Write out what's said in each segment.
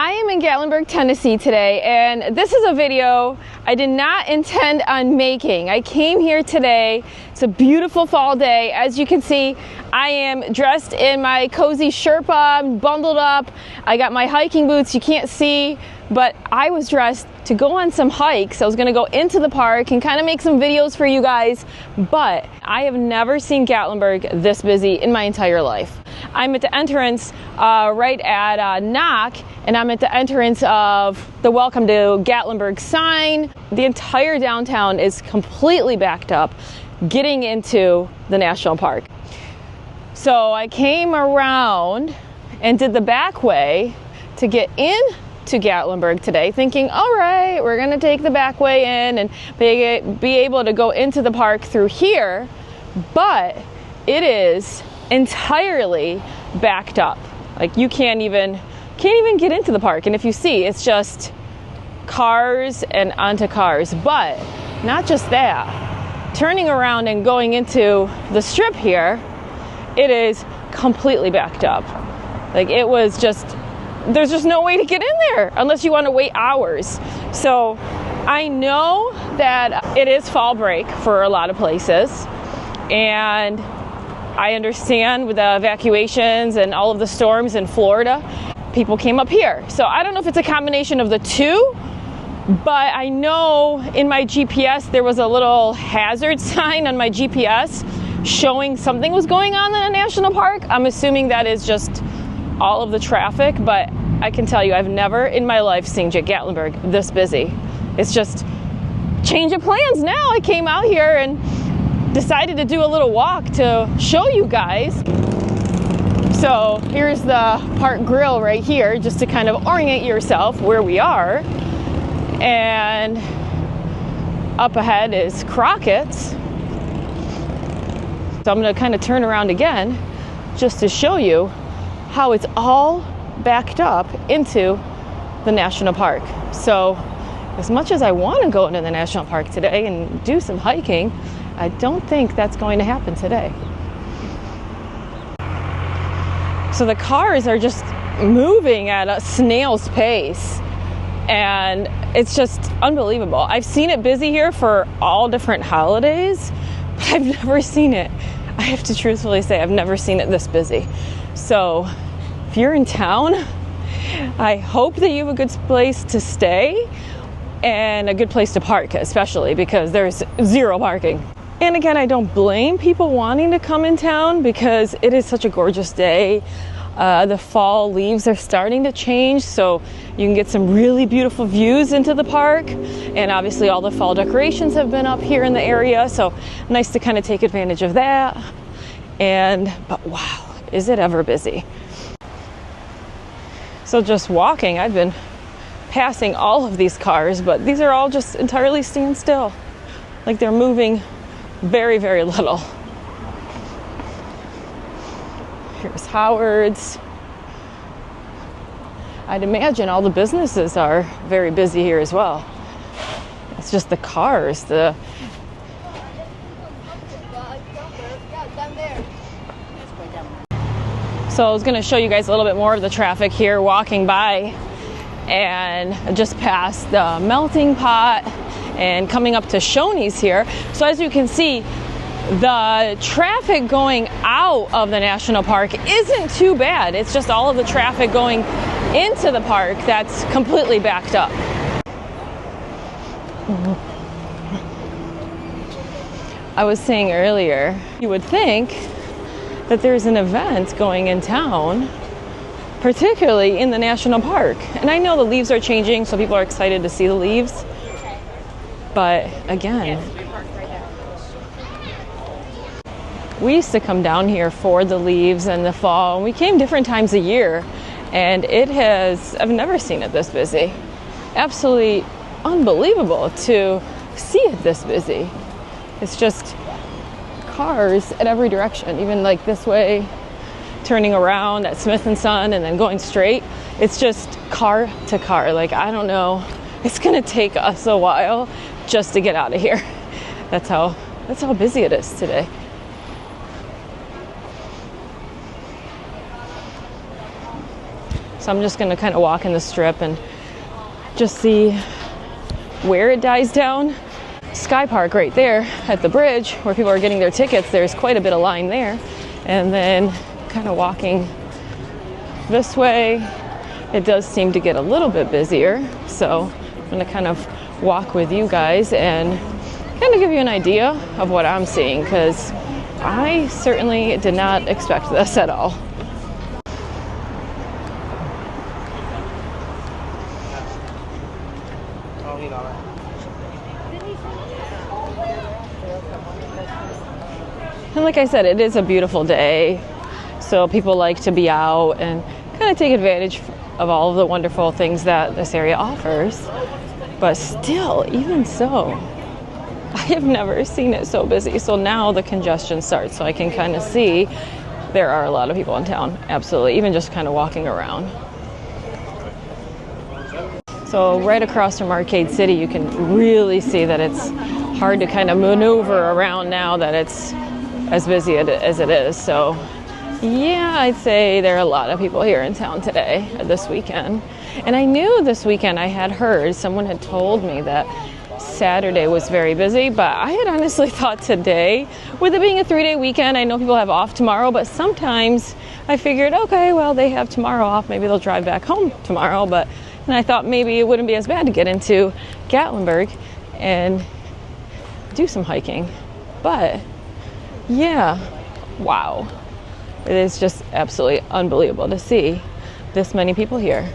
I am in Gatlinburg, Tennessee today, and this is a video I did not intend on making. I came here today. It's a beautiful fall day. As you can see, I am dressed in my cozy Sherpa, bundled up. I got my hiking boots. You can't see, but I was dressed to go on some hikes. I was gonna go into the park and kind of make some videos for you guys, but I have never seen Gatlinburg this busy in my entire life. I'm at the entrance right at Knock, and I'm at the entrance of the Welcome to Gatlinburg sign. The entire downtown is completely backed up getting into the national park. So I came around and did the back way to get into Gatlinburg today, thinking, all right, we're gonna take the back way in and be able to go into the park through here, but it is entirely backed up. Like, you can't even get into the park, and if you see, it's just cars and onto cars. But not just that, turning around and going into the strip here, it is completely backed up. Like, it was just, there's just no way to get in there unless you want to wait hours. So I know that it is fall break for a lot of places, and I understand with the evacuations and all of the storms in Florida, people came up here. So I don't know if it's a combination of the two, but I know in my GPS there was a little hazard sign on my GPS showing something was going on in a national park. I'm assuming that is just all of the traffic, but I can tell you I've never in my life seen Gatlinburg this busy. It's just change of plans now. I came out here and decided to do a little walk to show you guys. So here's the park grill right here, just to kind of orient yourself where we are. And up ahead is Crockett's. So I'm gonna kind of turn around again just to show you how it's all backed up into the national park. So as much as I want to go into the national park today and do some hiking, I don't think that's going to happen today. So the cars are just moving at a snail's pace, and it's just unbelievable. I've seen it busy here for all different holidays, but I've never seen it. I have to truthfully say I've never seen it this busy. So if you're in town, I hope that you have a good place to stay and a good place to park, especially because there's zero parking. And again, I don't blame people wanting to come in town because it is such a gorgeous day. The fall leaves are starting to change, so you can get some really beautiful views into the park. And obviously all the fall decorations have been up here in the area, so nice to kind of take advantage of that. But wow, is it ever busy. So just walking, I've been passing all of these cars, but these are all just entirely staying still. Like, they're moving very, very little. Here's Howard's. I'd imagine all the businesses are very busy here as well. It's just the cars, So I was going to show you guys a little bit more of the traffic here walking by, and just past the melting pot and coming up to Shoney's here. So as you can see, the traffic going out of the national park isn't too bad. It's just all of the traffic going into the park that's completely backed up. I was saying earlier, you would think that there's an event going in town, particularly in the national park. And I know the leaves are changing, so people are excited to see the leaves. But again, we used to come down here for the leaves and the fall, and we came different times a year, and I've never seen it this busy. Absolutely unbelievable to see it this busy. It's just cars at every direction, even like this way, turning around at Smith & Son and then going straight. It's just car to car. Like, I don't know, it's gonna take us a while just to get out of here. That's how busy it is today. So So I'm just gonna kind of walk in the strip and just see where it dies down. Sky Park right there at the bridge where people are getting their tickets, there's quite a bit of line there. And then kind of walking this way, it does seem to get a little bit busier. So I'm gonna kind of walk with you guys and kind of give you an idea of what I'm seeing, because I certainly did not expect this at all. And like I said, it is a beautiful day, so people like to be out and kind of take advantage of all of the wonderful things that this area offers. But still, even so, I have never seen it so busy. So now the congestion starts, so I can kind of see there are a lot of people in town, absolutely, even just kind of walking around. So right across from Arcade City, you can really see that it's hard to kind of maneuver around now that it's as busy as it is. So yeah, I'd say there are a lot of people here in town today, this weekend. And I knew this weekend, I had heard, someone had told me that Saturday was very busy, but I had honestly thought today, with it being a 3-day weekend, I know people have off tomorrow, but sometimes I figured, okay, well, they have tomorrow off, maybe they'll drive back home tomorrow, and I thought maybe it wouldn't be as bad to get into Gatlinburg and do some hiking. But yeah, wow. It is just absolutely unbelievable to see this many people here.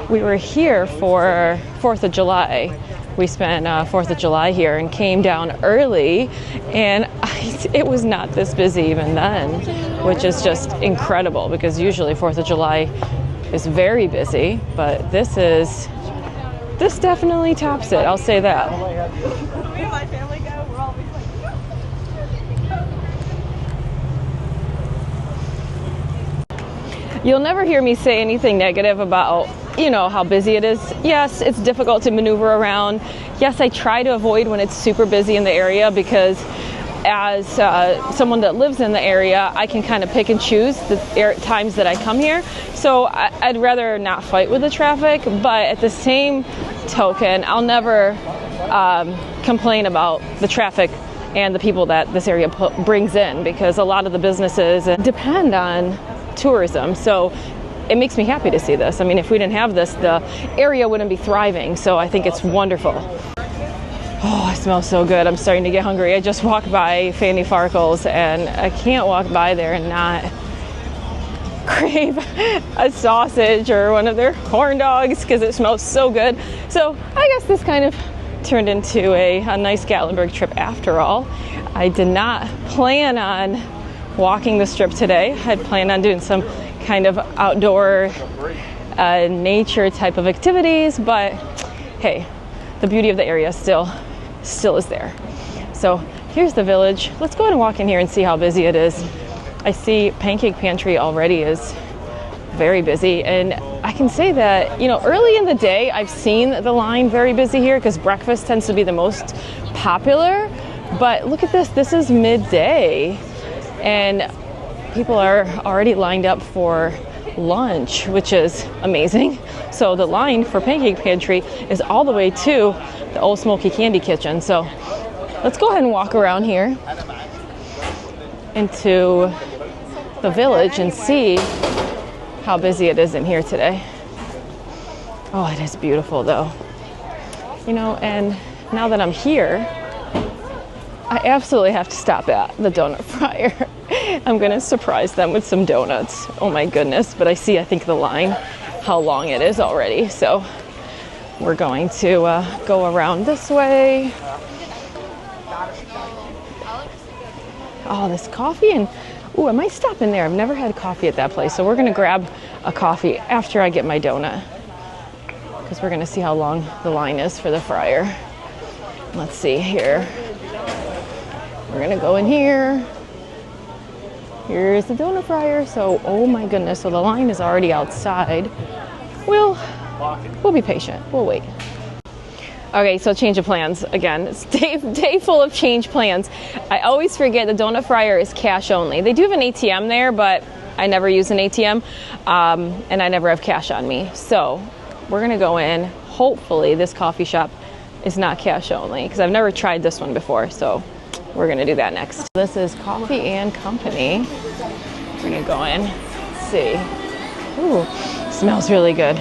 We were here for 4th of July. We spent 4th of July here and came down early, and it was not this busy even then, which is just incredible because usually 4th of July is very busy, but this definitely tops it, I'll say that. Me and my family go, we're always like... You'll never hear me say anything negative about, you know, how busy it is. Yes, it's difficult to maneuver around. Yes, I try to avoid when it's super busy in the area because as someone that lives in the area, I can kind of pick and choose the times that I come here. So I'd rather not fight with the traffic, but at the same token, I'll never complain about the traffic and the people that this area brings in, because a lot of the businesses depend on tourism. So it makes me happy to see this. I mean, if we didn't have this, the area wouldn't be thriving. So I think it's wonderful. Oh, it smells so good. I'm starting to get hungry. I just walked by Fanny Farkle's and I can't walk by there and not crave a sausage or one of their corn dogs because it smells so good. So I guess this kind of turned into a nice Gatlinburg trip after all. I did not plan on walking the strip today. I'd planned on doing some kind of outdoor nature type of activities, but hey, the beauty of the area still is there. So here's the village. Let's go ahead and walk in here and see how busy it is. I see Pancake Pantry already is very busy, and I can say that, you know, early in the day I've seen the line very busy here because breakfast tends to be the most popular, but look at this. This is midday and people are already lined up for lunch, which is amazing. So the line for Pancake Pantry is all the way to the Old Smoky Candy Kitchen. So let's go ahead and walk around here into the village and see how busy it is in here today. Oh, it is beautiful though. You know, and now that I'm here, I absolutely have to stop at the donut fryer. I'm gonna surprise them with some donuts. Oh my goodness, but I think the line, how long it is already. So we're going to go around this way. Oh, this coffee, and I might stop in there. I've never had coffee at that place. So we're gonna grab a coffee after I get my donut because we're gonna see how long the line is for the fryer. Let's see here. We're gonna go in here. Here's the donut fryer. So, oh my goodness, so the line is already outside. We'll be patient, we'll wait. Okay, so change of plans again. It's day full of change plans. I always forget the donut fryer is cash only. They do have an ATM there, but I never use an ATM, and I never have cash on me. So we're gonna go in. Hopefully this coffee shop is not cash only, because I've never tried this one before. So we're gonna do that next. This is Coffee and Company. We're gonna go in, let's see. Ooh, smells really good.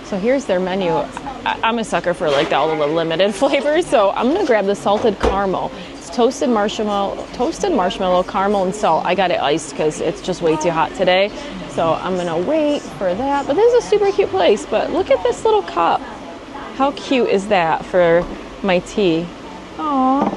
So here's their menu. I'm a sucker for like all of the limited flavors, so I'm gonna grab the salted caramel. It's toasted marshmallow, caramel, and salt. I got it iced because it's just way too hot today. So I'm gonna wait for that. But this is a super cute place. But look at this little cup. How cute is that for my tea? Aw,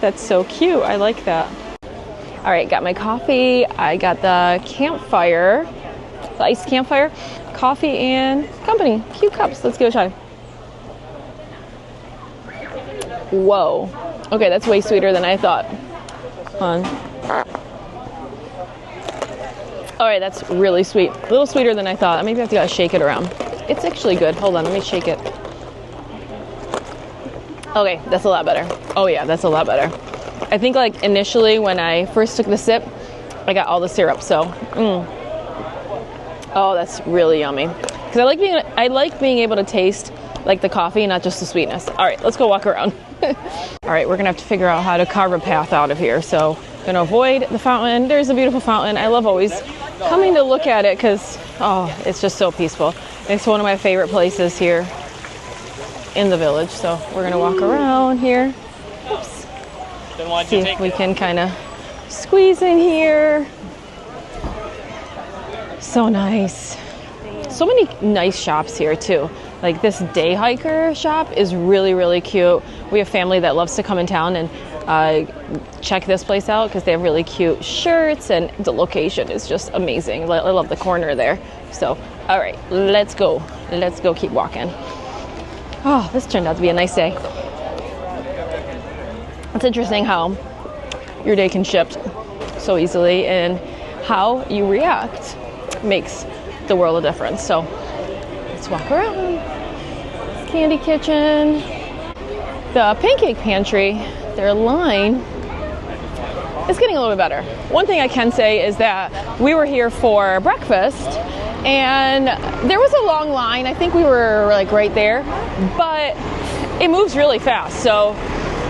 that's so cute. I like that. All right, got my coffee. I got the campfire, the iced campfire. Coffee and Company. Cute cups. Let's give it a try. Whoa. Okay, that's way sweeter than I thought. Hold on. All right, that's really sweet. A little sweeter than I thought. Maybe I have to shake it around. It's actually good. Hold on, let me shake it. Okay, that's a lot better. Oh yeah, that's a lot better. I think like initially when I first took the sip, I got all the syrup, so oh, that's really yummy. Because I like being able to taste like the coffee, not just the sweetness. All right, let's go walk around. All right, we're gonna have to figure out how to carve a path out of here. So gonna avoid the fountain. There's a beautiful fountain. I love always coming to look at it because, oh, it's just so peaceful. It's one of my favorite places here in the village. So we're gonna walk around here. Oops. See if we can kind of squeeze in here. So nice. So many nice shops here too. Like this day hiker shop is really, really cute. We have family that loves to come in town and check this place out because they have really cute shirts and the location is just amazing. I love the corner there. So, all right, let's go. Let's go keep walking. Oh, this turned out to be a nice day. It's interesting how your day can shift so easily and how you react makes the world of difference. So let's walk around. Candy kitchen, the pancake pantry, their line is getting a little bit better. One thing I can say is that we were here for breakfast and there was a long line. I think we were like right there, but it moves really fast. So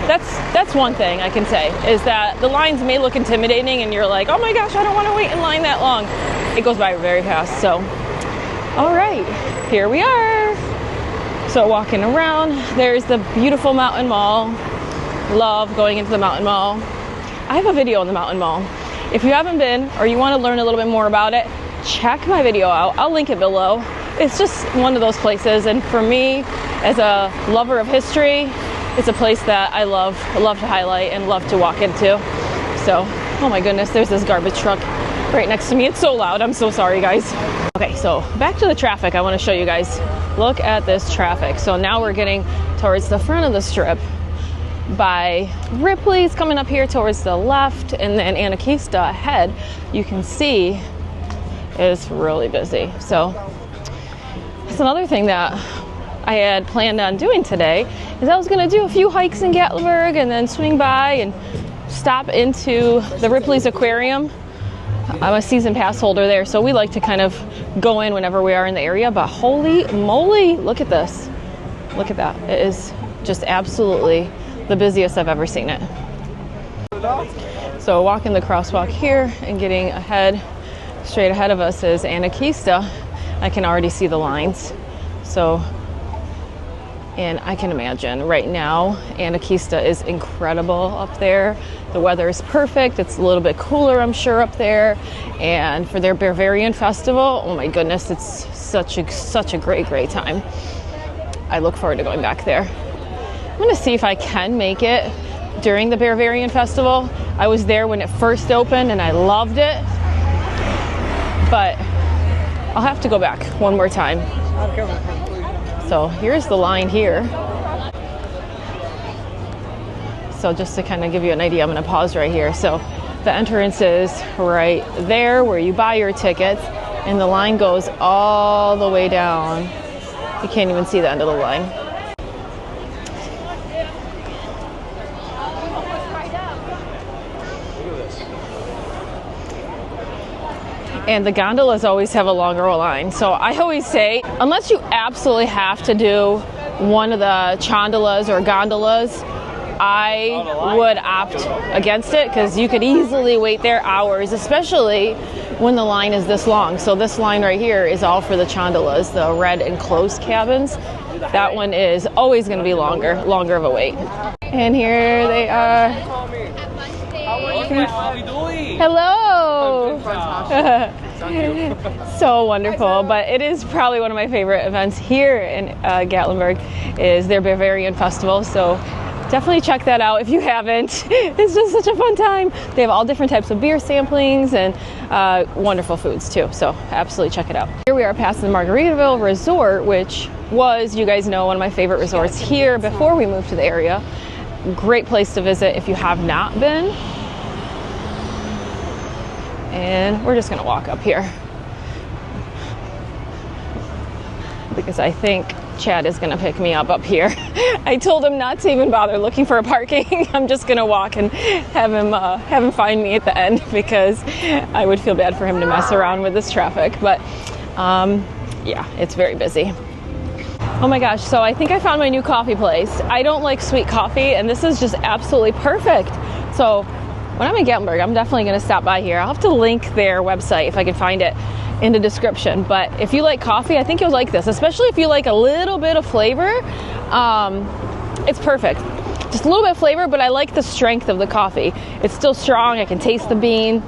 that's one thing I can say is that the lines may look intimidating and you're like, oh my gosh, I don't want to wait in line that long. It goes by very fast. So, all right, here we are. So walking around, there's the beautiful Mountain Mall. Love going into the Mountain Mall. I have a video on the Mountain Mall. If you haven't been or you want to learn a little bit more about it, check my video out. I'll link it below. It's just one of those places. And for me, as a lover of history, it's a place that I love to highlight and love to walk into. So, oh my goodness, there's this garbage truck right next to me. It's so loud. I'm so sorry, guys. Okay, so back to the traffic. I want to show you guys. Look at this traffic. So now we're getting towards the front of the strip by Ripley's coming up here towards the left, and then Anakista ahead, you can see is really busy. So that's another thing that I had planned on doing today is I was going to do a few hikes in Gatlinburg and then swing by and stop into the Ripley's Aquarium. I'm a season pass holder there, so we like to kind of go in whenever we are in the area, but holy moly, look at this. Look at that. It is just absolutely the busiest I've ever seen it. So walking the crosswalk here and getting ahead, straight ahead of us is Anakista. I can already see the lines. So, and I can imagine right now, Anakista is incredible up there. The weather is perfect. It's a little bit cooler, I'm sure, up there. And for their Bavarian festival, oh my goodness, it's such a great time. I look forward to going back there. I'm gonna see if I can make it during the Bavarian festival. I was there when it first opened and I loved it, but I'll have to go back one more time. So here's the line here. So just to kind of give you an idea, I'm going to pause right here. So the entrance is right there where you buy your tickets, and the line goes all the way down. You can't even see the end of the line. and the gondolas always have a longer line. So I always say, unless you absolutely have to do one of the chondalas or gondolas, I would opt against it, because you could easily wait there hours, especially when the line is this long. So this line right here is all for the chondalas, the red enclosed cabins. That one is always going to be longer of a wait. And here they are. Hello. So wonderful. But it is probably one of my favorite events here in Gatlinburg is their Bavarian Festival. So definitely check that out if you haven't. It's just such a fun time. They have all different types of beer samplings and wonderful foods too. So absolutely check it out. Here we are past the Margaritaville Resort, which was, you guys know, one of my favorite resorts here before we moved to the area. Great place to visit if you have not been. And we're just gonna walk up here because I think Chad is gonna pick me up here. I told him not to even bother looking for a parking. I'm just gonna walk and have him find me at the end, because I would feel bad for him to mess around with this traffic. But yeah, it's very busy. Oh my gosh, so I think I found my new coffee place. I don't like sweet coffee, and this is just absolutely perfect. So when I'm in Gatlinburg, I'm definitely gonna stop by here. I'll have to link their website if I can find it in the description. But if you like coffee, I think you'll like this, especially if you like a little bit of flavor. It's perfect. Just a little bit of flavor, but I like the strength of the coffee. It's still strong. I can taste the bean.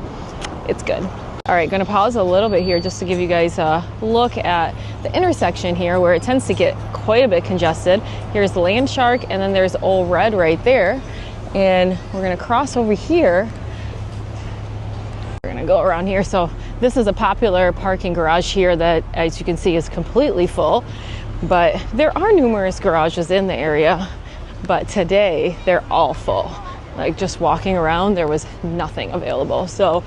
It's good. All right, gonna pause a little bit here just to give you guys a look at the intersection here, where it tends to get quite a bit congested. Here's the Land Shark, and then there's Old Red right there. And we're gonna cross over here. We're gonna go around here. So this is a popular parking garage here that, as you can see, is completely full. But there are numerous garages in the area, but today they're all full. Like, just walking around, there was nothing available. So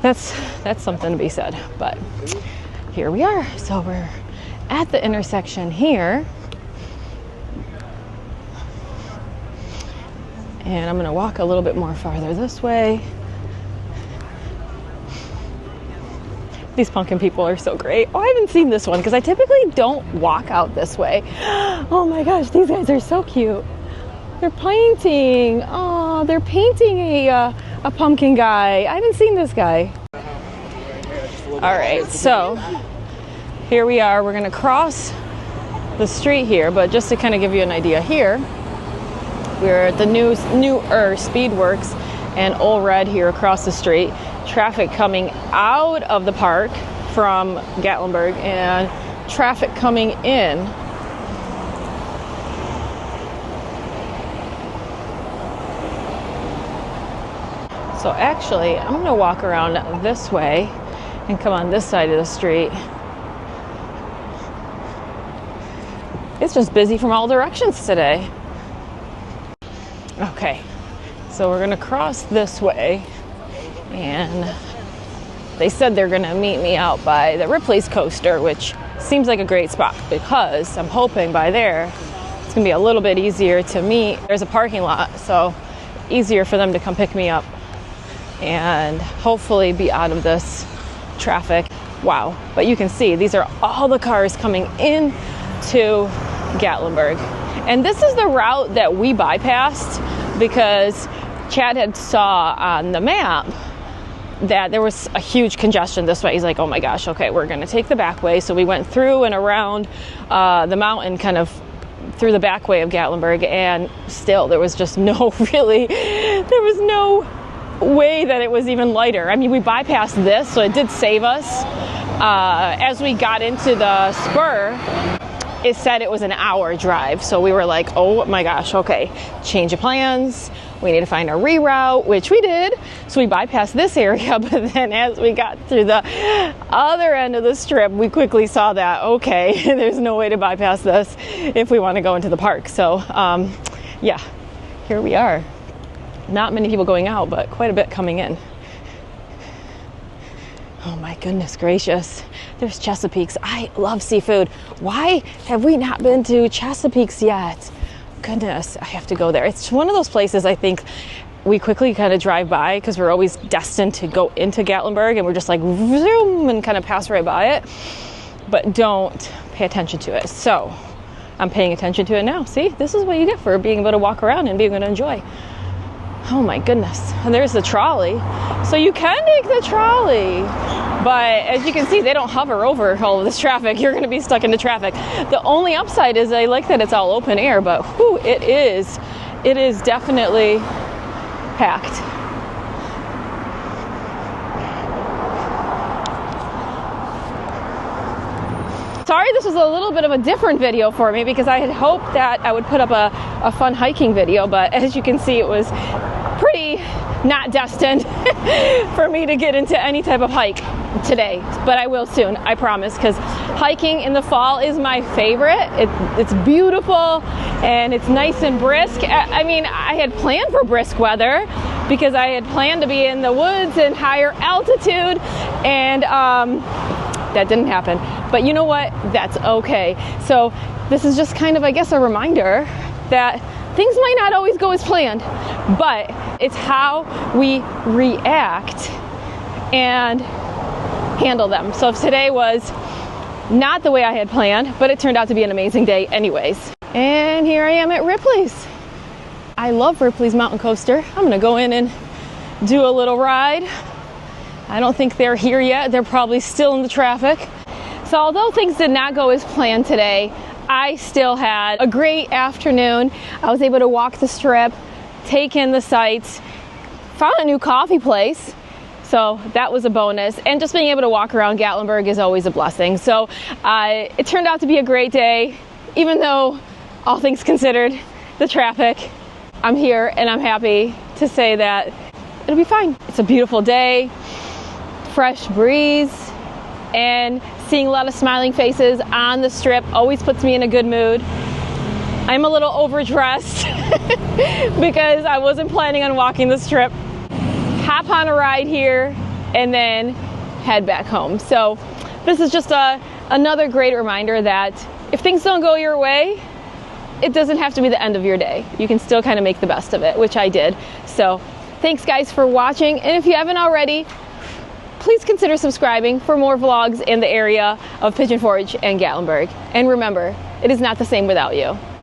that's something to be said. But here we are. So we're at the intersection here. And I'm gonna walk a little bit more farther this way. These pumpkin people are so great. Oh, I haven't seen this one because I typically don't walk out this way. Oh my gosh, these guys are so cute. They're painting. Oh, they're painting a pumpkin guy. I haven't seen this guy. All right, so here we are. We're gonna cross the street here, but just to kind of give you an idea here, we're at the newer Speedworks and Old Red here across the street. Traffic coming out of the park from Gatlinburg and traffic coming in. So actually, I'm gonna walk around this way and come on this side of the street. It's just busy from all directions today. Okay, so we're gonna cross this way, and they said they're gonna meet me out by the Ripley's Coaster, which seems like a great spot because I'm hoping by there it's gonna be a little bit easier to meet. There's a parking lot, so easier for them to come pick me up and hopefully be out of this traffic. Wow, but you can see these are all the cars coming in to Gatlinburg. And this is the route that we bypassed because Chad had saw on the map that there was a huge congestion this way. He's like, oh my gosh, okay, we're gonna take the back way. So we went through and around the mountain, kind of through the back way of Gatlinburg, and still there was just no there was no way that it was even lighter. I mean, we bypassed this, so it did save us. As we got into the spur, it said it was an hour drive. So we were like, oh my gosh, okay, change of plans. We need to find a reroute, which we did. So we bypassed this area, but then as we got through the other end of the strip, we quickly saw that, okay, there's no way to bypass this if we want to go into the park. So yeah, here we are. Not many people going out, but quite a bit coming in. Oh my goodness gracious. There's Chesapeake's. I love seafood. Why have we not been to Chesapeake's yet? Goodness, I have to go there. It's one of those places I think we quickly kind of drive by because we're always destined to go into Gatlinburg, and we're just like zoom and kind of pass right by it, but don't pay attention to it. So I'm paying attention to it now. See, this is what you get for being able to walk around and being able to enjoy. Oh my goodness. And there's the trolley. So you can take the trolley, but as you can see, they don't hover over all of this traffic. You're going to be stuck into traffic. The only upside is I like that it's all open air, but whew, it is definitely packed. Sorry, this was a little bit of a different video for me because I had hoped that I would put up a fun hiking video, but as you can see, it was pretty not destined for me to get into any type of hike today, but I will soon, I promise, because hiking in the fall is my favorite. It's beautiful and it's nice and brisk. I mean, I had planned for brisk weather because I had planned to be in the woods and higher altitude, and that didn't happen. But you know what? That's okay. So this is just kind of, I guess, a reminder that things might not always go as planned, but it's how we react and handle them. So if today was not the way I had planned, but it turned out to be an amazing day anyways. And here I am at Ripley's. I love Ripley's Mountain Coaster. I'm gonna go in and do a little ride. I don't think they're here yet. They're probably still in the traffic. So although things did not go as planned today, I still had a great afternoon. I was able to walk the strip, take in the sights, found a new coffee place, so that was a bonus. And just being able to walk around Gatlinburg is always a blessing. So it turned out to be a great day, even though all things considered, the traffic, I'm here and I'm happy to say that it'll be fine. It's a beautiful day, fresh breeze, and seeing a lot of smiling faces on the strip always puts me in a good mood. I'm a little overdressed because I wasn't planning on walking the strip. Hop on a ride here and then head back home. So this is just another great reminder that if things don't go your way, it doesn't have to be the end of your day. You can still kind of make the best of it, which I did. So thanks guys for watching, and if you haven't already, please consider subscribing for more vlogs in the area of Pigeon Forge and Gatlinburg. And remember, it is not the same without you.